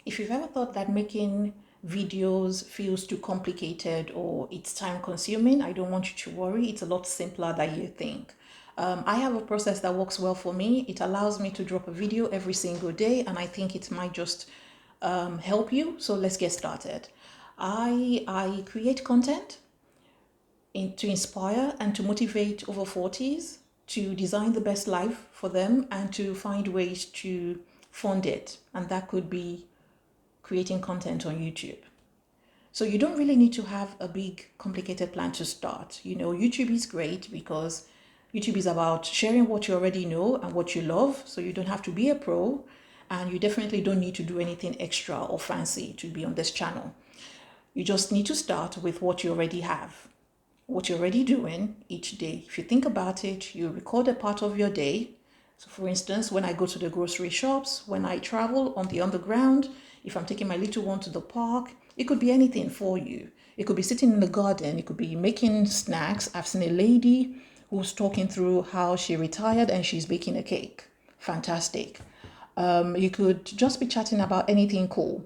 If you've ever thought that making videos feels too complicated or it's time consuming, I don't want you to worry. It's a lot simpler than you think. I have a process that works well for me. It allows me to drop a video every single day, and I think it might just help you. So let's get started. I create content to inspire and to motivate over 40s to design the best life for them and to find ways to fund it. And that could be creating content on YouTube. So you don't really need to have a big complicated plan to start. YouTube is great because YouTube is about sharing what you already know and what you love. So you don't have to be a pro, and you definitely don't need to do anything extra or fancy to be on this channel. You just need to start with what you already have, what you're already doing each day. If you think about it, you record a part of your day. So for instance, when I go to the grocery shops, when I travel on the underground, if I'm taking my little one to the park, it could be anything for you. It could be sitting in the garden. It could be making snacks. I've seen a lady who's talking through how she retired and she's baking a cake. Fantastic. You could just be chatting about anything cool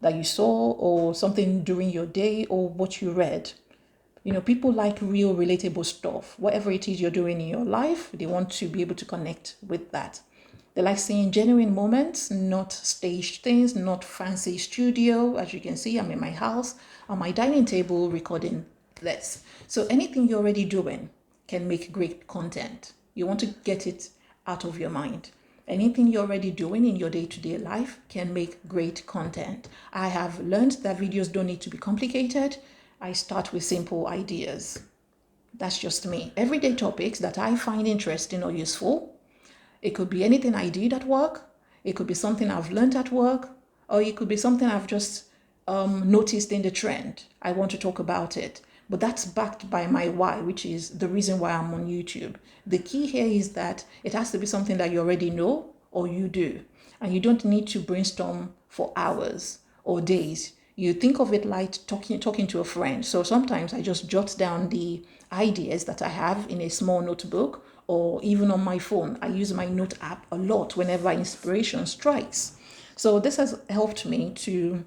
that you saw or something during your day or what you read. People like real relatable stuff. Whatever it is you're doing in your life, they want to be able to connect with that. They like seeing genuine moments, not staged things, not fancy studio. As you can see, I'm in my house on my dining table recording this. So anything you're already doing can make great content. You want to get it out of your mind. Anything you're already doing in your day-to-day life can make great content. I have learned that videos don't need to be complicated. I start with simple ideas. That's just me. Everyday topics that I find interesting or useful. It could be anything I did at work. It could be something I've learned at work. Or it could be something I've just noticed in the trend. I want to talk about it. But that's backed by my why, which is the reason why I'm on YouTube. The key here is that it has to be something that you already know or you do. And you don't need to brainstorm for hours or days. You think of it like talking to a friend. So sometimes I just jot down the ideas that I have in a small notebook or even on my phone. I use my note app a lot whenever inspiration strikes. So this has helped me to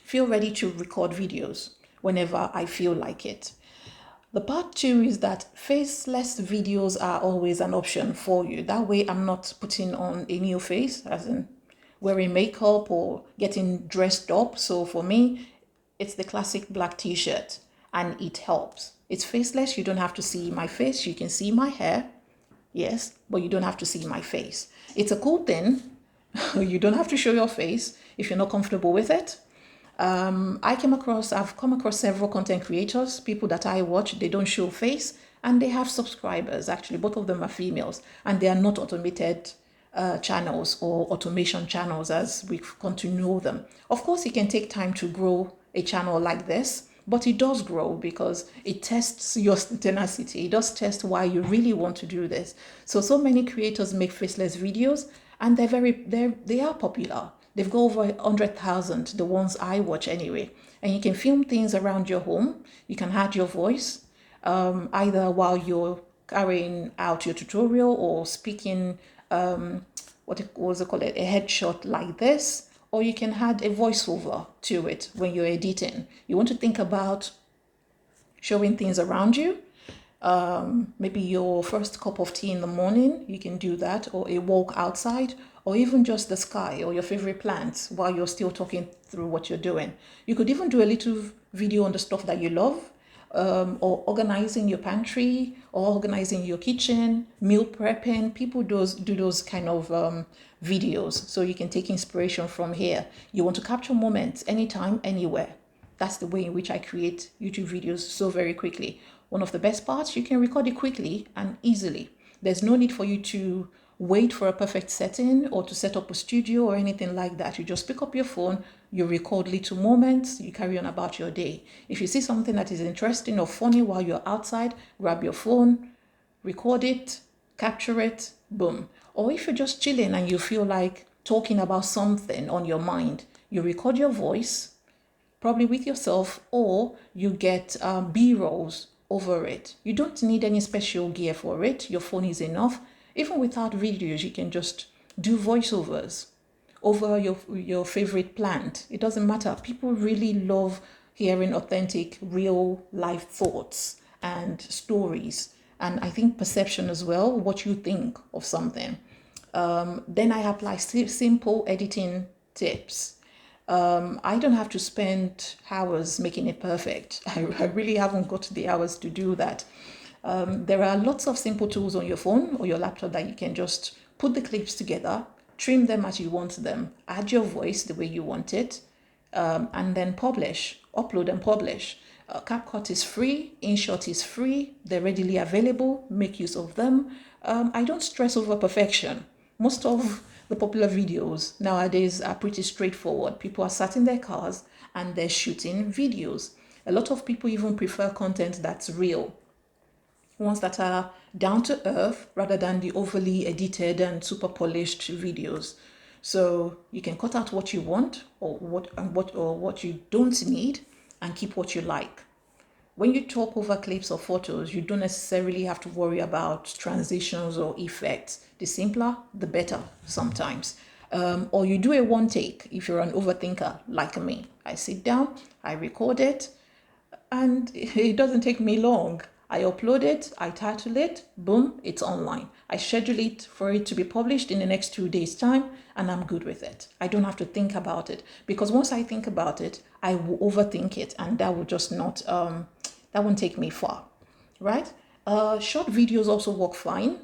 feel ready to record videos whenever I feel like it. The part two is that faceless videos are always an option for you. That way I'm not putting on a new face, as in wearing makeup or getting dressed up. So for me, it's the classic black t-shirt and it helps. It's faceless. You don't have to see my face. You can see my hair. Yes, but you don't have to see my face. It's a cool thing. You don't have to show your face if you're not comfortable with it. I've come across several content creators, people that I watch, they don't show face and they have subscribers. Actually, both of them are females and they are not automated channels or automation channels as we've come to know them. Of course, it can take time to grow a channel like this, but it does grow because it tests your tenacity. It does test why you really want to do this. So many creators make faceless videos and they are popular. They've got over 100,000, the ones I watch anyway. And you can film things around your home. You can add your voice, either while you're carrying out your tutorial or speaking, what was it called, a headshot like this, or you can add a voiceover to it when you're editing. You want to think about showing things around you. Maybe your first cup of tea in the morning, you can do that, or a walk outside, or even just the sky or your favorite plants while you're still talking through what you're doing. You could even do a little video on the stuff that you love, or organizing your pantry, or organizing your kitchen, meal prepping. People do those kind of videos, so you can take inspiration from here. You want to capture moments anytime, anywhere. That's the way in which I create YouTube videos so very quickly. One of the best parts, you can record it quickly and easily. There's no need for you to wait for a perfect setting or to set up a studio or anything like that. You just pick up your phone, you record little moments, you carry on about your day. If you see something that is interesting or funny while you're outside, grab your phone, record it, capture it, boom. Or if you're just chilling and you feel like talking about something on your mind, you record your voice, probably with yourself, or you get B-rolls over it. You don't need any special gear for it. Your phone is enough. Even without videos, you can just do voiceovers over your favorite plant. It doesn't matter. People really love hearing authentic, real life thoughts and stories. And I think perception as well, what you think of something. Then I apply simple editing tips. I don't have to spend hours making it perfect. I really haven't got the hours to do that. There are lots of simple tools on your phone or your laptop that you can just put the clips together, trim them as you want them, add your voice the way you want it, and then publish, upload and publish. CapCut is free, InShot is free, they're readily available, make use of them. I don't stress over perfection. Most of the popular videos nowadays are pretty straightforward. People are sat in their cars and they're shooting videos. A lot of people even prefer content that's real, ones that are down to earth rather than the overly edited and super polished videos. So you can cut out what you want or what you don't need and keep what you like. When you talk over clips or photos, you don't necessarily have to worry about transitions or effects. The simpler, the better sometimes. Or you do a one take if you're an overthinker like me. I sit down, I record it, and it doesn't take me long. I upload it, I title it, boom, it's online. I schedule it for it to be published in the next 2 days' time, and I'm good with it. I don't have to think about it, because once I think about it, I will overthink it, and that will just not, that won't take me far, right? Short videos also work fine.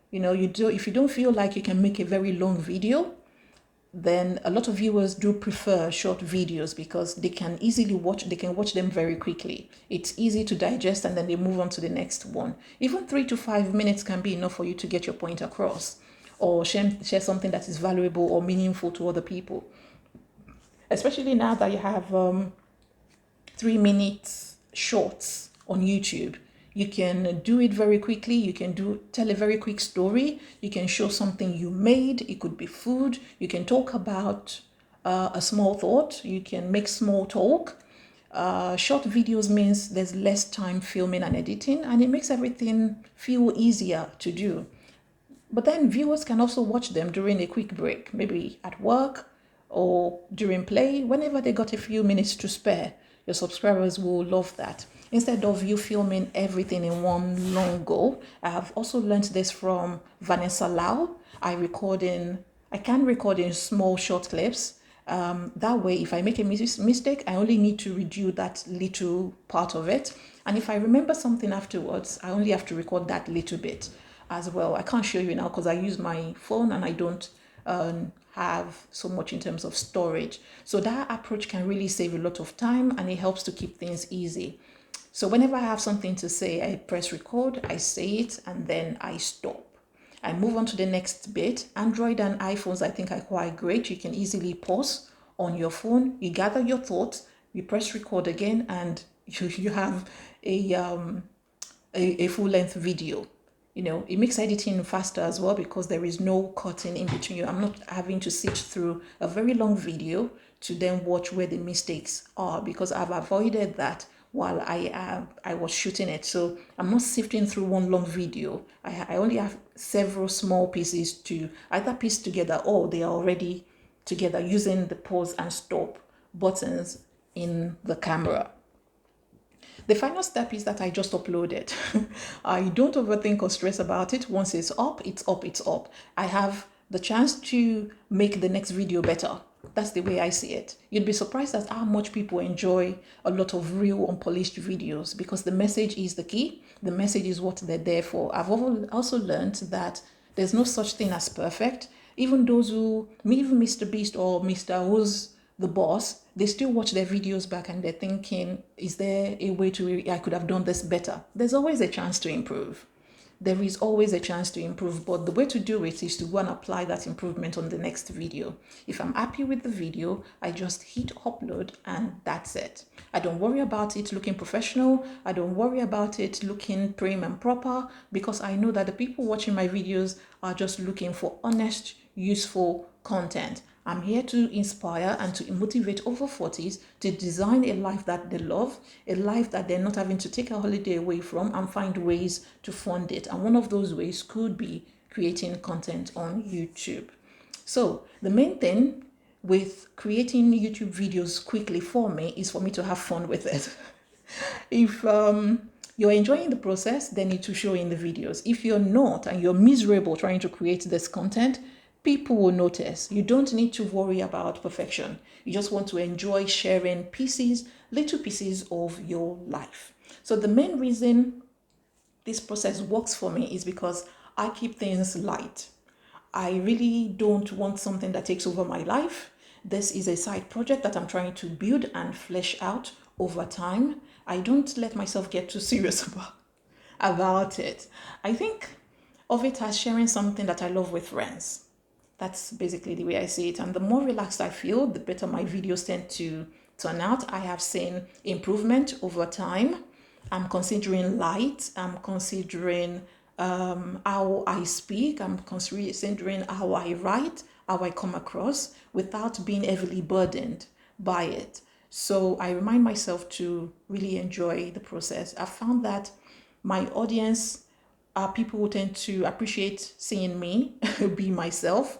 If you don't feel like you can make a very long video, then a lot of viewers do prefer short videos because they can watch them very quickly. It's easy to digest and then they move on to the next one. Even 3 to 5 minutes can be enough for you to get your point across or share something that is valuable or meaningful to other people. Especially now that you have 3 minutes shorts on YouTube. You can do it very quickly. You can tell a very quick story. You can show something you made. It could be food. You can talk about a small thought. You can make small talk. Short videos means there's less time filming and editing, and it makes everything feel easier to do. But then viewers can also watch them during a quick break, maybe at work or during play, whenever they got a few minutes to spare. Your subscribers will love that. Instead of you filming everything in one long go. I have also learned this from Vanessa Lau. I can record in small short clips. That way, if I make a mistake, I only need to redo that little part of it. And if I remember something afterwards, I only have to record that little bit as well. I can't show you now because I use my phone and I don't have so much in terms of storage. So that approach can really save a lot of time and it helps to keep things easy. So whenever I have something to say, I press record, I say it, and then I stop. I move on to the next bit. Android and iPhones, I think, are quite great. You can easily pause on your phone. You gather your thoughts, you press record again, and you have a full-length video. It makes editing faster as well because there is no cutting in between you. I'm not having to sit through a very long video to then watch where the mistakes are because I've avoided that while I was shooting it. So I'm not sifting through one long video. I only have several small pieces to either piece together or they are already together using the pause and stop buttons in the camera. The final step is that I just upload it. I don't overthink or stress about it. Once it's up, it's up, it's up. I have the chance to make the next video better. That's the way I see it. You'd be surprised at how much people enjoy a lot of real unpolished videos because the message is the key. The message is what they're there for. I've also learned that there's no such thing as perfect. Even those who, even Mr. Beast or Mr. Who's the boss, they still watch their videos back and they're thinking, is there a way I could have done this better? There's always a chance to improve. There is always a chance to improve, but the way to do it is to go and apply that improvement on the next video. If I'm happy with the video, I just hit upload and that's it. I don't worry about it looking professional. I don't worry about it looking prim and proper because I know that the people watching my videos are just looking for honest, useful content. I'm here to inspire and to motivate over 40s to design a life that they love, a life that they're not having to take a holiday away from and find ways to fund it. And one of those ways could be creating content on YouTube. So the main thing with creating YouTube videos quickly for me is for me to have fun with it. If you're enjoying the process, then it will show in the videos. If you're not and you're miserable trying to create this content, people will notice. You don't need to worry about perfection. You just want to enjoy sharing pieces, little pieces of your life. So the main reason this process works for me is because I keep things light. I really don't want something that takes over my life. This is a side project that I'm trying to build and flesh out over time. I don't let myself get too serious about it. I think of it as sharing something that I love with friends. That's basically the way I see it. And the more relaxed I feel, the better my videos tend to turn out. I have seen improvement over time. I'm considering light. I'm considering how I speak. I'm considering how I write, how I come across without being heavily burdened by it. So I remind myself to really enjoy the process. I found that my audience are people who tend to appreciate seeing me be myself.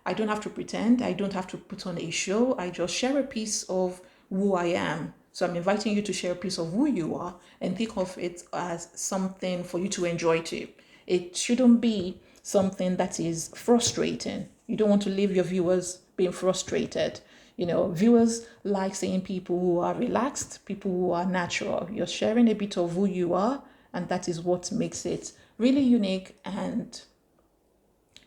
I don't have to pretend. I don't have to put on a show. I just share a piece of who I am. So I'm inviting you to share a piece of who you are and think of it as something for you to enjoy too. It shouldn't be something that is frustrating. You don't want to leave your viewers being frustrated. You know, viewers like seeing people who are relaxed, people who are natural. You're sharing a bit of who you are, and that is what makes it really unique and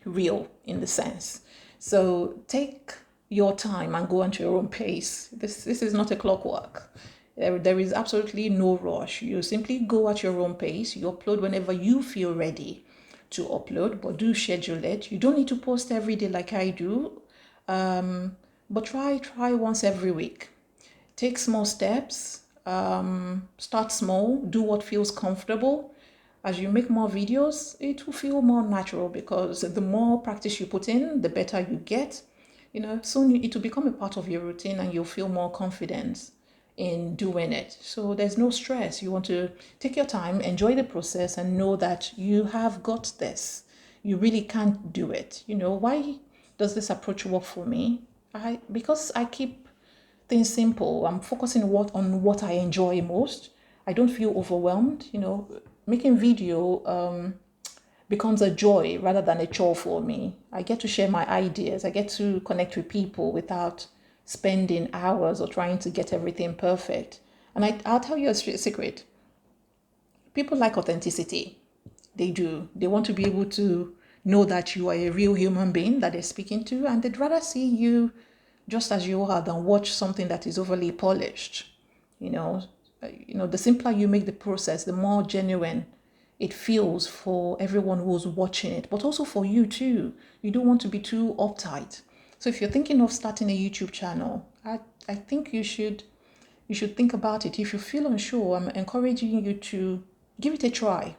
real in the sense. So take your time and go at your own pace. This is not a clockwork. There is absolutely no rush. You simply go at your own pace. You upload whenever you feel ready to upload, but do schedule it. You don't need to post every day like I do, but try once every week. Take small steps. Start small. Do what feels comfortable. As you make more videos, it will feel more natural because the more practice you put in, the better you get. You know, soon it will become a part of your routine and you'll feel more confident in doing it. So there's no stress. You want to take your time, enjoy the process, and know that you have got this. You really can't do it. You know, why does this approach work for me? Because I keep things simple. I'm focusing on what I enjoy most. I don't feel overwhelmed. You know, making video becomes a joy rather than a chore for me. I get to share my ideas. I get to connect with people without spending hours or trying to get everything perfect. And I'll tell you a secret. People like authenticity. They do. They want to be able to know that you are a real human being that they're speaking to, and they'd rather see you just as you are than watch something that is overly polished. The simpler you make the process, the more genuine it feels for everyone who's watching it, but also for you too. You don't want to be too uptight. So if you're thinking of starting a YouTube channel, I think you should think about it. If you feel unsure, I'm encouraging you to give it a try.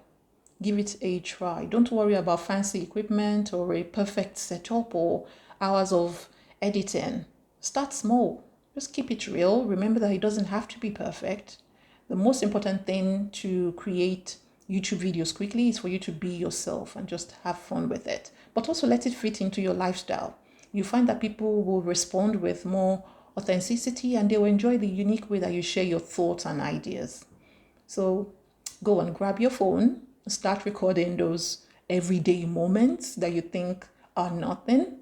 Give it a try. Don't worry about fancy equipment or a perfect setup or hours of editing. Start small. Just keep it real. Remember that it doesn't have to be perfect. The most important thing to create YouTube videos quickly is for you to be yourself and just have fun with it. But also let it fit into your lifestyle. You find that people will respond with more authenticity and they will enjoy the unique way that you share your thoughts and ideas. So go and grab your phone, start recording those everyday moments that you think are nothing.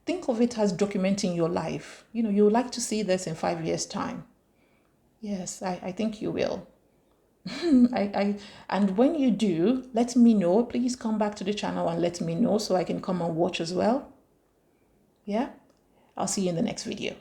Think of it as documenting your life. You know, you would like to see this in 5 years' time. Yes, I think you will. And when you do, let me know. Please come back to the channel and let me know so I can come and watch as well. Yeah, I'll see you in the next video.